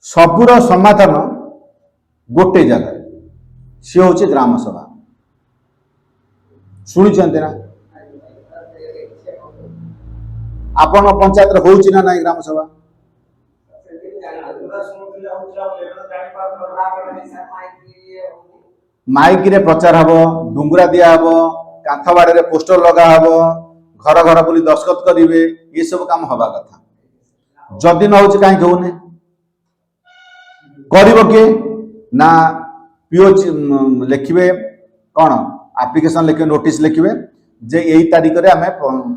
सबूर समाधान गोटे जगह सी हूँ ग्राम सभा। शुणी ना आपण पंचायत होची ना नहीं ग्राम सभा? माइक रे प्रचार हब, डुंगुरा दिया हब, कांथ बाड़ी रे पोस्टर लगा हब, घर घर बुली दस्खत करेंगे, ये सब काम हवा कथा। जदि न हो कहीं होने कर किए ना पीओ लिखे कौन एप्लिकेशन लिखे नोटिस लिखे जे यही तारीख में आम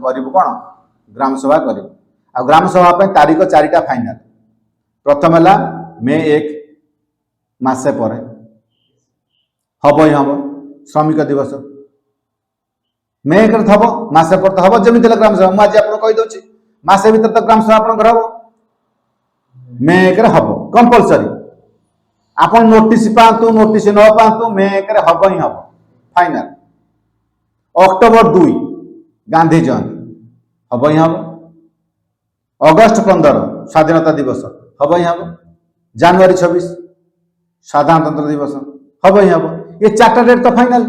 करूँ कौन ग्राम सभा करूँ। आ ग्राम सभा तारीख 4टा फाइनाल। प्रथम है मे 1 मासे पर हम ही हम श्रमिक दिवस मे 1 हम मासे पर तो हम जमी ग्राम सभा मुझे आप कहीदे मासे भर तो ग्राम सभा आप हम मे 1 हम कंपलसरी। आप नोटिस पातु नोटिस न पातु मे 1 हम ही हम फाइनाल। अक्टोबर 2 गांधी जयंती हम ही हम। अगस्त 15 स्वाधीनता दिवस हम ही हम। जनवरी 26 साधारणतंत्र दिवस हम ही हम। ये 4टा डेट तो फाइनल।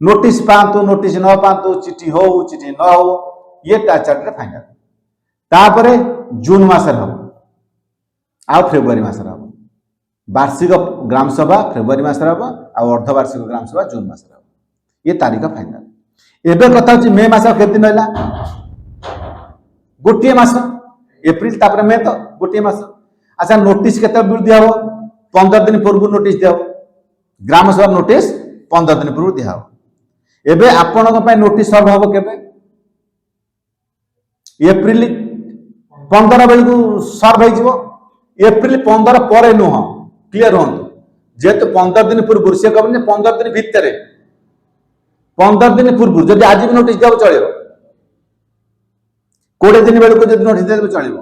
नोटिस पातु नोटिस न पातु चिठी हो चिठी न हो ये 4टा फाइनल। तापर जून मासर हम आ फेब्रुआरी मासर हम। वार्षिक ग्राम सभा फेब्रुआरी मासर हम आ अर्धवार्षिक ग्राम सभा जून मासर हम। ये तारीख फाइनल। एबे कथा होची मे मास केते दिन होला? गोटे मास। एप्रिल तापर मे तो गोटे मास। अच्छा नोटिस केते बिल दिया हो? 15 दिन पूर्व नोटिस दिया हो। ग्राम सभा नोटिस 15 दिन पूर्व दिया हो। एबे आपन पे नोटिस सर्व हो केबे? एप्रिल 15 बेलू सर्व हो जिवो। एप्रिल 15 पर नुह क्लियर हो जेहेतु 15 दिन पूर्व से कहने 15 दिन भितर 15 दिन पूर्व जब आज भी नोटिस दिया चलो 20 दिन बेलू जब नोटिस दिया चलो।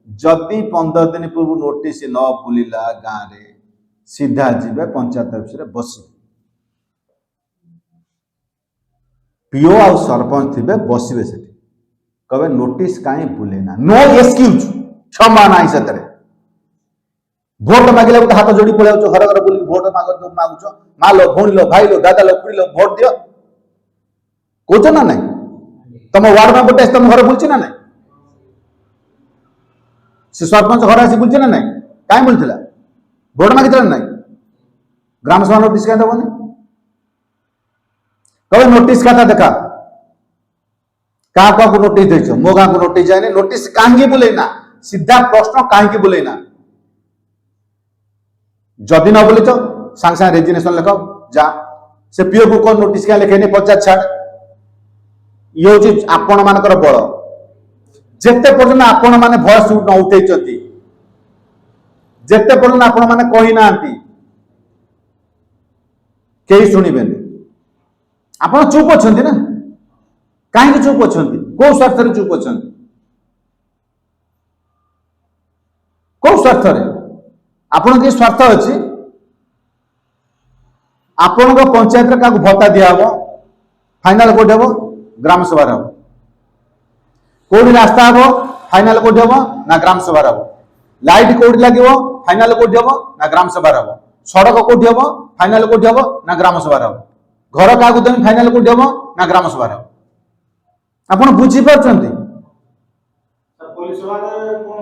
जदि 15 दिन पूर्व नोटिस न बुलिला गाँव में सीधा जीवे पंचायत ऑफिस में बस पीओ आ सरपंच थे बसवे से कहे नोटिस कहीं बुलेना नो एक्सक्यूज क्षमा ना से भोट मांगे तो हाथ जोड़ी पड़े घर घर बुल भोट मांगुच माँ लो भौणी लो भाई लो दादा लो खुड़ी लो भोट दियो कौच ना नहीं तुम वार्ड मेंबर तुम घर बुलची ना नहीं से सरपंच घर आसी बुलची ना नहीं कहीं बुलता भोट मांगी ना ग्राम सभा नोटिस कहीं दबनी कहे नोटिस खाता देखा क्या नोटिस देच मो गाँव को नोटिस जाए नोटिस कहीं बुलेना सीधा प्रश्न कहीं बुलेना जदि न बोले सांगे सांगे रेजिग्नेशन लिख जा से पीओ को कौन नोटिस क्या लिखे पचार छाड़ ये हूँ आपण मानकर बल जिते पर्यटन आपण मैंने भयस न उठे जिते पर्यटन आपण मैंने कही ना कहीं शुणे आप चुप अच्छा ना कहीं चुप अच्छा कौ स्वार्थ चुप अच्छा कौ स्वार्थ आपण के स्वार्थ अच्छी आपण पंचायत क्या भत्ता दिया हम फाइनाल कोड हम ग्राम सभा हम कौटी रास्ता हम फाइनाल कोड हम ना ग्राम सभा हम लाइट कौटी लगे फाइनाल कोड हम ना ग्राम सभा हम सड़क कौटी हम फाइनाल कोड हम ना ग्राम सभा हम घर क्या देवी फाइनाल कोड हम ना ग्राम सभा हम आप बुझीपार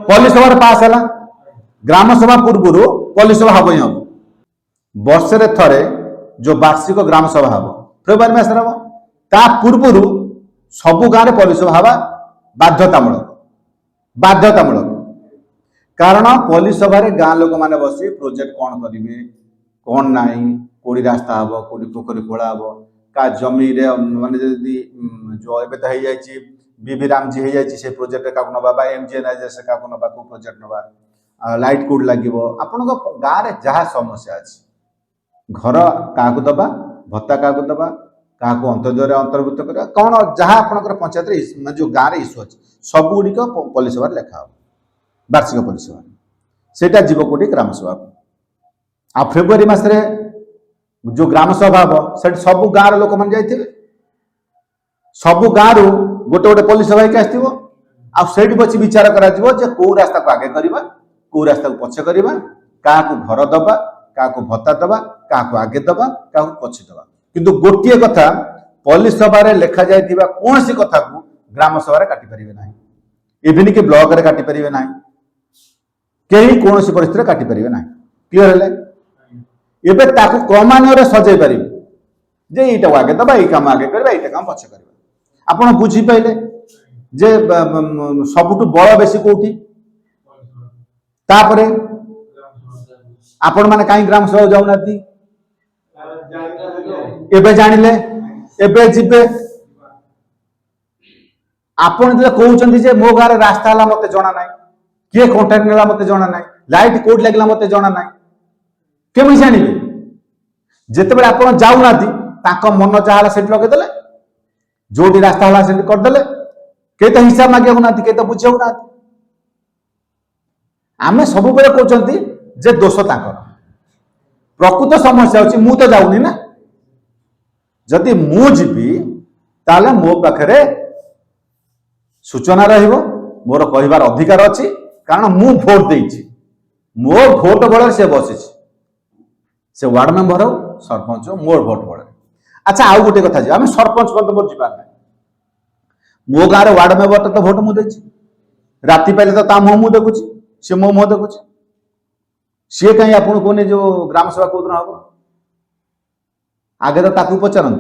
पल्ली सभा पास है ग्राम सभा पूर्व पल्ली सभा हम ही हम वर्षे थरे जो वार्षिक ग्राम सभा हम फेब्रुआरी मास हम ता पूर्व सबु गाँव में पल्ली सभा हवा बाध्यतामूलक कारण पल्ली सभा गाँ लोक मैंने बस प्रोजेक्ट कौन करेंगे कौन ना कौड़ी रास्ता हम कौटी पोखरी खोला हम का जमी मानने जो ए तो हो बीबी रामजी हो जाए से प्रोजेक्ट क्या ना एमजीएनआई से क्या ना को प्रोजेक्ट ना लाइट कोड लगे आपण गाँव में जहाँ समस्या अच्छी घर क्या दबा भत्ता क्या दबा क्या अंत्योदय अंतर्भुक्त करवा कौन जहाँ आप पंचायत जो गाँव में इश्यू अच्छी सबुगुड़िक पल्ली सभा लेखा हो वार्षिक पल्ली सभा सेटा जीव कोटी ग्राम सभा आ फेब्रुआरी मासरे जो ग्राम सभा हम से सब गाँव लोक मैंने जाइए सबु गाँव गोटे गोटे पल्ली सभा आसो बची विचार करा कौ रास्ता को आगे करवा को रास्ता को पछे करवा क्या घर दबा क्या भत्ता दबा क्या आगे दबा क्या पछे दबा किंतु गोटे कथा पल्ली सभा लेखा जाइथिबा कौन सी कथा को ग्राम सभा काटी परिबे नाही इवन कि ब्लॉक रे काटी परिबे नाही केही कौन सी परिस्थिति काटी परिबे नाही क्लियर हेले एबे ताकू क्रमान्वय सजाई पारिबे जे एटा आगे दबा ए काम आगे करबा एटा काम पछे करबा आपण बुझी पाइले जे सबुटु बड़ बेसी कोठी तापरे आपण माने काई ग्राम सभा जाउ नाती एबे जानिले एबे जिबे आपण जे कहउचंदी जे मो गारे रास्ता हला मते जणा नाही के कॉन्ट्रैक्ट नेला मते जणा नाही लाइट कोड लागला मते जणा नाही केमि जानिबे जेतेबेले आपण जाउ नाती ताको मन चाहला सेट लगे देले जोडी रास्ता हला सेट कर देले के त हिसाब मागे होनाती के त बुझे होनाती आमे सब बेले कहउचंदी जे दोष ताकर प्रकृत समस्या होची मु तो जाउनी ना जदि मु जीबी ताले मो पाखरे सूचना रहिबो मोर कहिबार अधिकार अछि कारण मु भोट देइछि मो भोट बळ से बसिछि से वार्ड मेंबर हो सरपंच हो मोर भोट बळ अच्छा आउ गोटे कथा जे आमे सरपंच पद मोर जीबार नै मो गारे वार्ड मेंबर तो भोट मु देछि राति पहले तो ता मु देखुछि से मो देखुछि सी कहीं आपन कोने जो ग्राम सभा को दिन हम आगे तो ताकू पचारत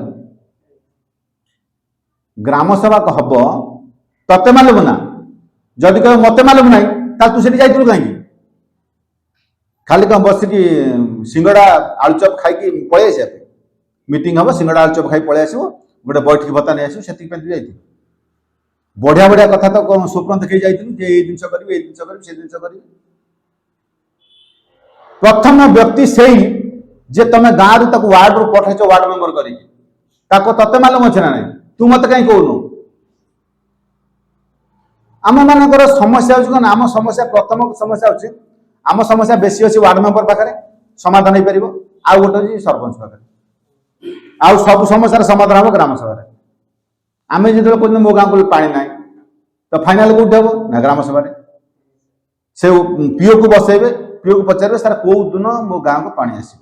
ग्राम सभा हम तते मालूम ना जदि कह मत मालूम ना तू से जाइलु कहीं खाली कम बस कि सिंगड़ा आलुचप खाई पलि आस मीटिंग हम सिंगड़ा आलुचप खाई पलि आसो गोटे बैठक भत्ता नहीं आसो से बढ़िया बढ़िया कथा तो स्वप्न देखी जिन करी प्रथम व्यक्ति से ही जे तुम गाँव रु वार्ड रु पठाइच वार्ड मेंबर कर तते मालूम अच्छे ना नहीं तू मत कहीं कहूनु आम मानकर समस्या कौन आम समस्या प्रथम समस्या अच्छी आम समस्या बेसी अच्छी वार्ड मेंबर पाखे समाधान हो पार आउ गोटे सरपंच पाखे आउ सब समस्या समाधान हम ग्राम सभा आम जो कहते मो गाँव को पानी ना तो फाइनाल कौट हम ना ग्राम सभा से पीओ को बसैबे पीओ को पचारे सर कौ दिन मो गाँव को पानी आस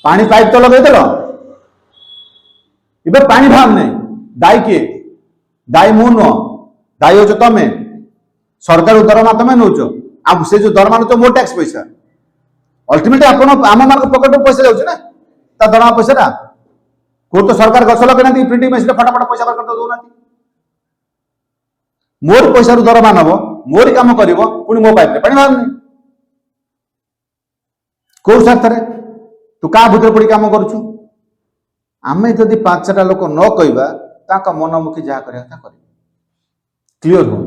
पानी पाइप तो लगे देल इबे पानी भाव नहीं दायी किए दायी मु नुह दायी हो तमें सरकार दरमा तमें नौ आ से जो दरमा नौ मो टैक्स पैसा अल्टीमेटली आपण आम मान पकेट पैसा जाऊँ ना ता दरमा पैसा को तो सरकार गछ लगे प्रिंटिंग मेसिन फटाफट पैसा बाहर कर दौना मोर पैसा रु दरमा नब मोरी काम कर पुणी मो पाइप पानी बाहर नहीं कौ स्वार्थ तू क्या भूत पड़ी कम करुचु आमे जदि पांचटा लोक न कहवा मनमुखी जहाँ कर क्लीयर हो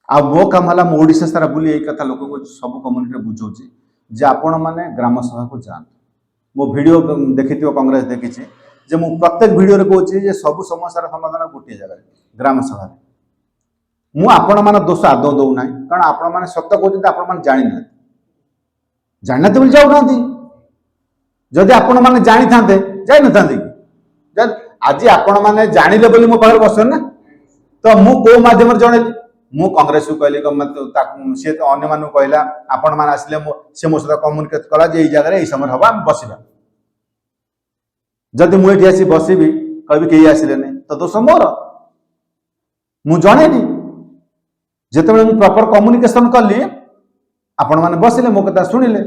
आ मो काम है ओडिशा सारा बुली यही कथा लोक सब कम्युनिटी बुझाऊँ जे आपण मैंने ग्राम सभा को जातु मो वीडियो देखी कांग्रेस देखी जे मु प्रत्येक वीडियो रे कहूँ सब समस्या समाधान गोटे जगह ग्राम सभा मु आपण मान दोष आदौ दौना कारण आपण मैंने सत्य कहते आपण मैंने जानी ना जाना बोली जाऊना जदि आपण मैंने जानी था जाई न था आज आपण मैंने जानिले बोली मो पाखे बस ना तो मु को माध्यम जनइली मु कांग्रेस को कहली सी तो अन्य मान कहला आपण मैंने आसिले से मो सहित कम्युनिकेट कला जे जगह ये समय हम आम बसवा जदि मुझे आसी बसबी कह कहीं आसिले तो दोष मोर मु जणेनी जिते प्रॉपर कम्युनिकेशन कली आपण मैंने बसिले मो कथा शुणिले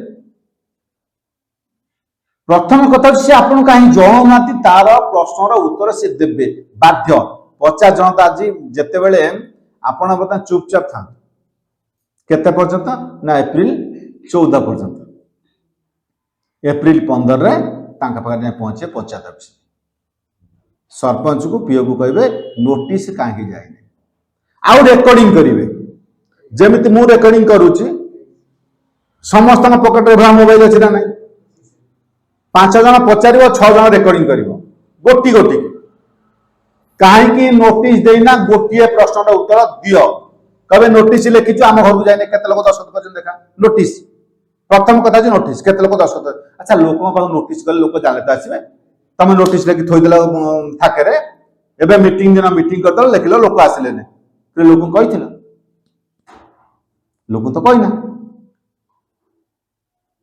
प्रथम कथा सी आपन कहीं जणुना तार प्रश्नर उत्तर से देवे बाध्य 50 जन तो आज जिते बड़े आपण बता चुपचाप था केते पर्यंत ना एप्रिल 14 पर्यंत एप्रिल 15 रे तांका पाखे पहुंचे पंचायत सरपंच को पीओ को कहे नोटिस कहीं जाए आउ रेकर्डिंग करेंगे जमी मु रेकर्डिंग करुच्ची समस्त पकेट रे मोबाइल अच्छी ना नहीं 5 जन पचार 6 जन रेकर्डिंग कर गोटी गोटी कहीं नोटिस देना गोटे प्रश्न उत्तर दियो कहे नोटिस लिखिचु आम घर को जाए केते लोक दस्तखत कर देखा नोटिस प्रथम कथा नोटिस केते लोक दस्तखत अच्छा लोक नोटिस कले लोक जाने तो आसवे तुम नोटिस लिखि थोदेल थाके एवं मीटिंग दिन मीटिंग करदेल लिखल लोक आसिले लोक कही लोक तो कहना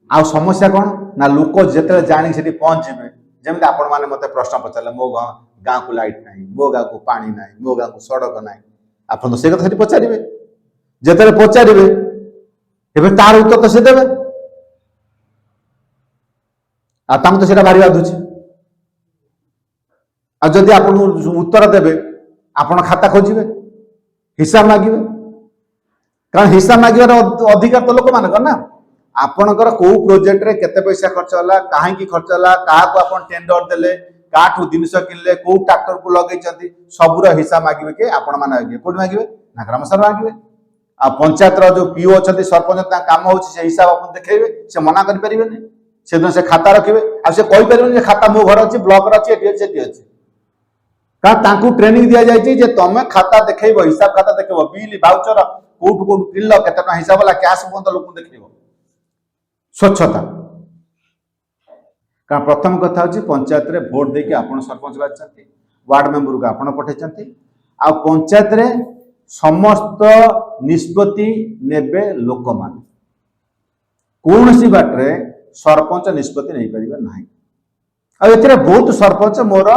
आ समस्या कौन ना लोक जिते जाणी से पहुंचे जमी आपण मैंने मत प्रश्न पचारे मो गाँ को लाइट ना मो गाँ को पानी ना मो गाँ को सड़क ना आप तो से कथा पचारे जिते पचारे एवं तार उत्तर तो से देवे तो सीटा भारी बाधुची आदि आप उत्तर देवे आपण खाता खोजे हिसाब मागे कारण हिसाब मागे अधिकार तो लोक मान ना आपणकर को प्रोजेक्ट रे केते पैसा खर्च होला कहीं खर्च होला क्या टेंडर देले काठू जिनस किनले को ट्रैक्टर को लगे सबूर हिसाब मागे कि आपण मैंने कौट मागे ना ग्राम सभा मागे आ पंचायत जो पीओ अच्छा सरपंच काम हो हिसाब आप देखेबे से मना करें से दिन से खाता रखिए आईपर खाता मो घर अच्छी ब्लॉक अच्छी अच्छी कारण ट्रेनिंग दि जाए तुम खाता देख हिसाब खाता देख बिल बाउचर कौटू कौटू किनल के हिसाब वाला कैश पहुंचा लोक देख स्वच्छता कारण प्रथम कथा हूँ पंचायत रे भोट देके आप सरपंच बाछी वार्ड मेंबर को आप पठे आ पंचायत रे समस्त निष्पत्ति नेबे लोक मान कौन सी बाटे सरपंच निष्पत्ति नहीं पारे ना ए बहुत सरपंच मोर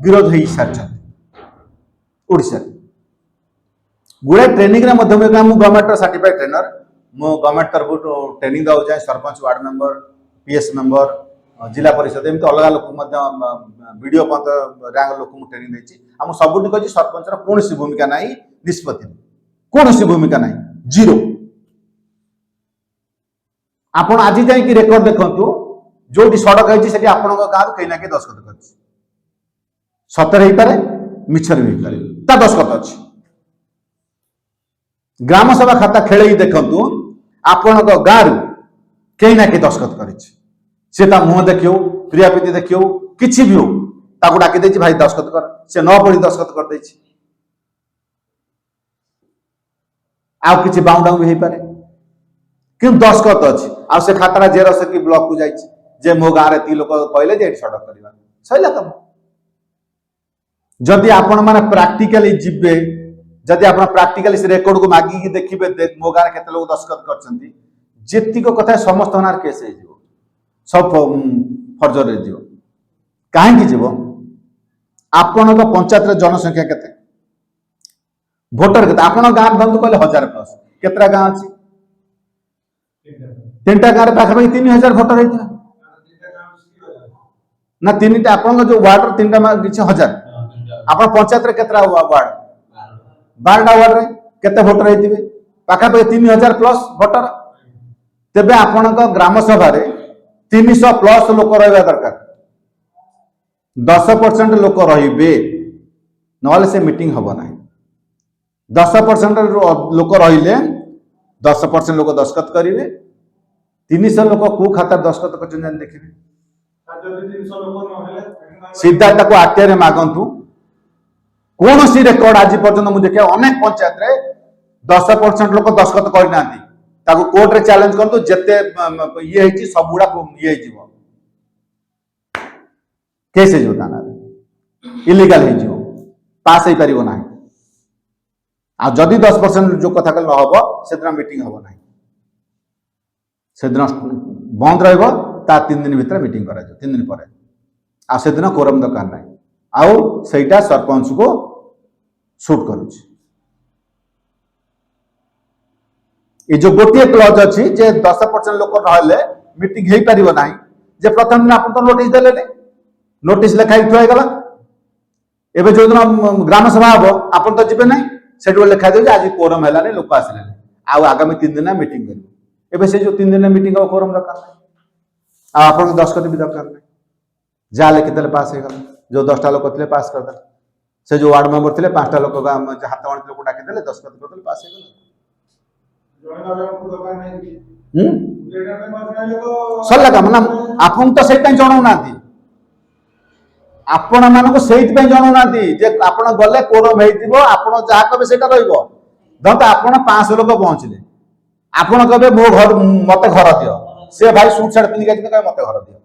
विरोध हो सारी ओडिशा गुड़ा ट्रेनिंग गवर्नमेंट सर्टिफाइड ट्रेनर मो गवर्नमेंट तरफ ट्रेनिंग दे जाए sarpanch ward member PS member जिला परिषद एमती अलग लोक वीडियो रैंक लोक ट्रेनिंग देती सबुठ कही सरपंच कौन सी भूमिका ना निष्पत्ति कौन सी भूमिका ना जीरो आपण आज जाकि रेकर्ड देखु जो सड़क है आपण गाँव कहीं ना कहीं दस्खत कर सतर हो पारे मिछर भी पारे ता दस्खत अच्छी ग्राम सभा खाता खेल देखु आपण गाँव कहीं ना कहीं दस्खत कर मुह देखियो प्रियापीति देखियो किसी भी हो डाकी दे भाई दस्खत कर से न पढ़ी दस्खत कर दे आउ किसी बाउंडाउ भी हो पारे कि दस्खत अच्छी आ से खाता जेरस की ब्लॉक को जाए मो गाँव में लोक कहले जे सड़क करवा सैला कम जदि आपण मैंने प्राक्टिकली जीवे जदि आप प्राक्टिकली से रेकर्ड को मागिकी देखिए मो गाँव केते लोग दस्खत करतीक कथा समस्त नार केस हो सब फर्जर जीव कहीं जीव आपण पंचायत जनसंख्या केते भोटर केते आपण गाँव बंधु कहले 1000 प्लस केतरा गाँव अच्छी 3टा गाँव पाखापाखि 3000 भोटर होता ना 3टा आप जो वार्ड 3टा किसी 1000 आप पंचायत केतरा वार्ड 12टा वार्ड रे केते भोटर होते पाखापाखि 3000 प्लस भोटर तेबे आपण ग्राम सभा 300 प्लस लोक रहा दरकार 10% लोक रे ना से मीटिंग हम ना 10% लोक रे 10% लोक दस्खत करेंगे 300 लोक को खाता दस्खत कर देखिए सीधा ताको आरटीआई मागंतु कौन सी रेकर्ड आज पर्यंत मुझे देखा अनेक पंचायत रे 10% लोक दस्खत करना कोर्ट रे चैलेंज करतु जेते ये है सब गुड़ा ये केस हो थाना इलीगल हो पास हो पार ना आ जदि 10% जो कथा कल हम से मीटिंग हम ना से बंद रा 3 दिन भीतर मीटिंग करा 3 दिन पर आ से दिन कोरम दरकार ना आउ सेटा सरपंच को शूट करुच्ची ये जो गोटे क्लज अच्छी 10% लोक रहा मीटिंग हो पार ना जे प्रथम दिन आप नोटिस देले नोटिस लिखाई थुआगला एवं जो दिन ग्राम सभा हम आप तो जी ना से लिखाई दे आज कोरम है लोक आसले आगामी 3 दिन मीटिंग करेंगे से जो 3 दिन मीटिंग हम कोरम दरकार ना आप दस्खत भी दरकार ना जहाँ लिखिदे पास हो गला जो 10टा लोक थे पास करदे से जो वार्ड मेंबर थे 5टा लोक हाथ गणित लोक डाकीदे दस्खत करदे पास हो गला सरला काम ना आपन तो सेट जनाऊ ना आपण मानक से जनाऊ ना आपण गले कोरम हो आपण जहाँ कहे से धरत आपण 500 लोक पहुंचले आपण कहे मो घर मत घर दियो से भाई सूट सार्ट पिंधि कहे मत घर दियो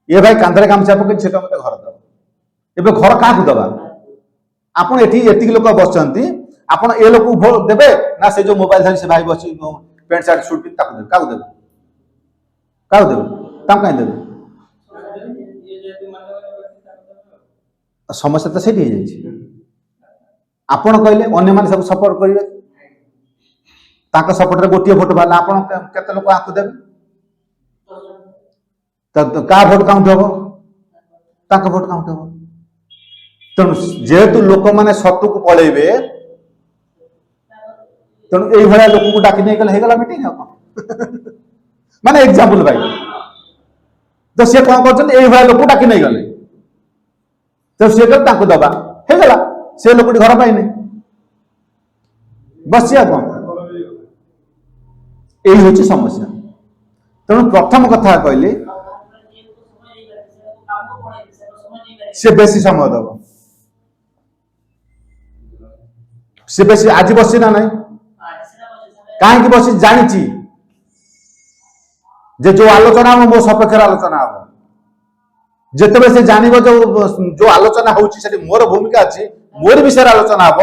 ये भाई कांधे गामछा पकड़ से मत घर दब ए घर क्या दबा आपड़ एटी लोक बसती आपण ए लोक भोट देवे ना से जो मोबाइल धरी से भाई बस पैंट सार्ट सुट पिंधि ताको देबे काको देबे काको देबे ताको काई देबे समस्या तो सेठी जाई छी आपण कहले अन्य माने सब सपोर्ट करिवे ताको सपोर्ट रे गोटिए भोट बाला आपण केते लोक आकु देबे त का भोट काउंट होबो ताको भोट काउंट होबो तेणु जेहेतु लोक माने सत्तु को पळेबे तेणु एई भलिया लोक को डाकी नै गले हे गला मीटिंग माने एग्जांपल भाई तो से कोन करछन एई भलिया लोक को डाकी नै गले तो से कर ताको दबा हे गला से लोक घर पाई नै बस या कोन एई होची समस्या तेणु प्रथम कथा कहली से बेसी समय दब से बेसी आज बसी ना नहीं कहीं बसी जानी जे जो आलोचना हम मो सपक्ष आलोचना हम जिते से जान जो आलोचना होती मोर भूमिका अच्छी मोर विषय आलोचना हम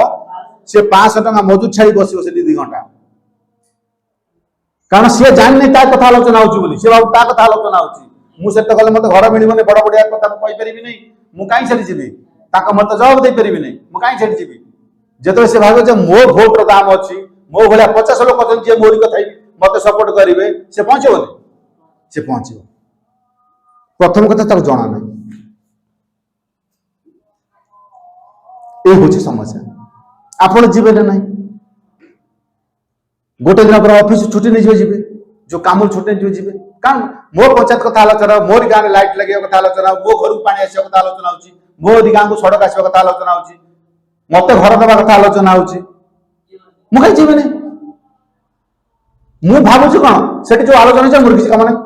से 500 टका मजूद छाड़ी बस 2 घंटा कारण सी जान नहीं कथा आलोचना होती सी बाबू कथा आलोचना होती गले मत घर मिलने बड़ बढ़िया कथा कहीपरि नहीं मु कहीं छाड़ी जी मत जवाब दे पारि नहीं मुझे कहीं छाड़ी जी जो से भाव मो भोट दाम अच्छी मो भाया 50 लोक अच्छे मोरी कथा मत सपोर्ट करेंगे से पहुंचबनी से पहुंचब प्रथम कथा ताको जना नहीं ये हूँ समस्या आपण जीवे ना नहीं गोटे दिन पर ऑफिस छुट्टी नहीं जी जो काम छुट्टी नहीं जी कारण मो पंचायत कथा आलोचना मोर गाँव में लाइट लगे कथा आलोचना मो घर पानी आसा कथा आलोचना होची मो गाँव को सड़क आसा कथा आलोचना होची मत घर दबा कथा आलोचना होची मु कहीं जीवे नहीं मु भावुची कौन से जो आलोचना मोर किसी काम नहीं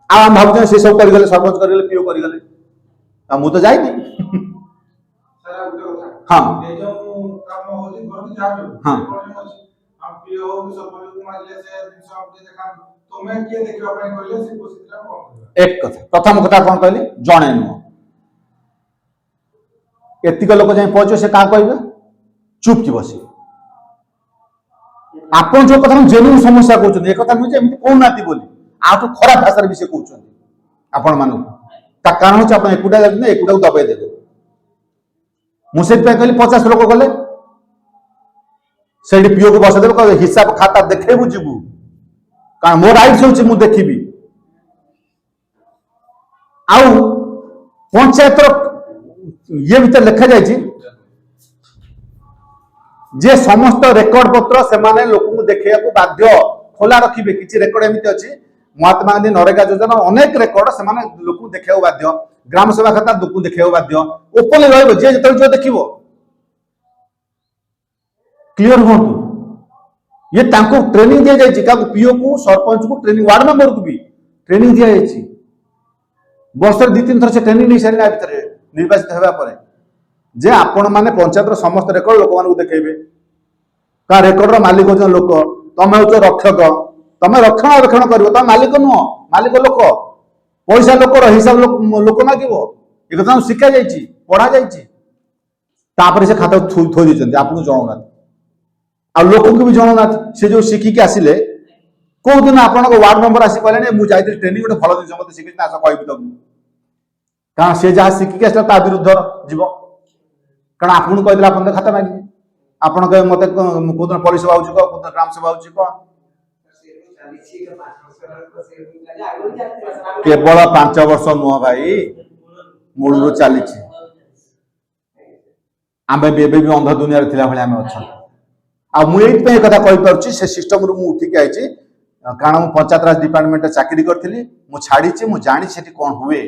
आम भावुचे से सब कर सरपंच कर पीओ कर मु तो जाइनी हाँ हाँ एक कथा प्रथम कथा कौन कहली जड़े नुह एतिक लोक जाए पहुंचे से क्या कहे चुप की बस आप जो कथा जेन्युइन समस्या कहते एक नुहे कहना बोली आठ खराब भाषा भी से कहते आपण मान कारण हूँ आप एकुटा जाते एकुटा को दबाई देवे मुझे कहली 50 लोक गले से पीओ को बसदेव कह हिसाब खाता देखेबू जीवु कारण मो राइट होची मु देखिबी आउ पंचायत ये भीतर लिखा जाए जे समस्त रेकर्ड पत्र से माने लोक को देखा बाध्य खोला रखिबे किछि रेकर्ड एमिति अछि महात्मा गांधी नरेगा योजना अनेक रेकर्ड से माने लोक को देखा बाध्य ग्राम सभा खाता लोक को देखा बाध्य ओपन रहइबो जे जतल जो देखिबो क्लियर हो ये तांको ट्रेनिंग दिया जाए का पीओ को सरपंच को ट्रेनिंग वार्ड मेंबर को भी ट्रेनिंग दिया जाए वर्ष 2-3 थर से ट्रेनिंग नहीं सारी भर निर्वाचित होगा पर जे आपण माने पंचायत समस्त रेकर्ड लोक मान देखेबे का रेकर्ड मालिक हो लोक तमे हो रक्षक तमे रक्षणाबेक्षण करिवो तमे मालिक नुह मालिक लोक पैसा लोक हिसाब लोक मागिब एक कथा शिखा जाइए पढ़ा जाइए से खाता थोई देते आपको जनाऊना आ लोक को भी जनाऊना से जो शिखिकी आसिले कौ दिन आप वार्ड मेंबर आसी कहले मुझे ट्रेनिंग गोटे भल जिन मत शिखी आस कह तुम कारण से जहाँ शिखिकी आसा विरुद्ध जीव कारण आपको कहते आप खाता मांगे आप कहे मत कौ दिन परिसभा हो कौ दिन ग्राम सभा हो केवल 5 वर्ष नुह भाई मूल चली आम भी अंध दुनिया भाई आम अच्छा आ मुझे कथा कही से सिस्टम रु उठिक आई कारण मु पंचायत राज डिपार्टमेंट चाकरी करी मुझे छाड़ी मुझे जानी कौन हुए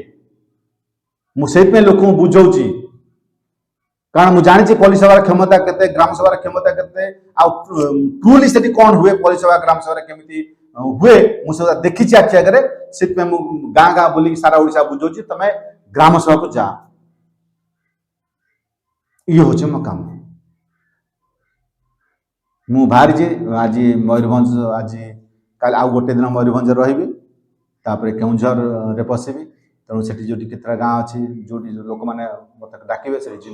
मुझे लोक बुझाऊँ कारण मुझे जानी पल्ली सभार क्षमता केते ग्राम सभार क्षमता केते ट्रूली से कौन हुए पल्ली सभा ग्राम सभा केमी हुए मुझे देखी आखि आगे से गाँ गाँ बुल सारा ओडिशा बुझाऊँ तुम ग्राम सभा को जा ये हूँ मो काम मु बाहरी आज मयूरभंज आज काल आउ गोटे दिन मयूरभंज रही केउझर पशिबी तेणु से जो केतटा गाँ अच्छी जो लोक मैंने मत डाके से जी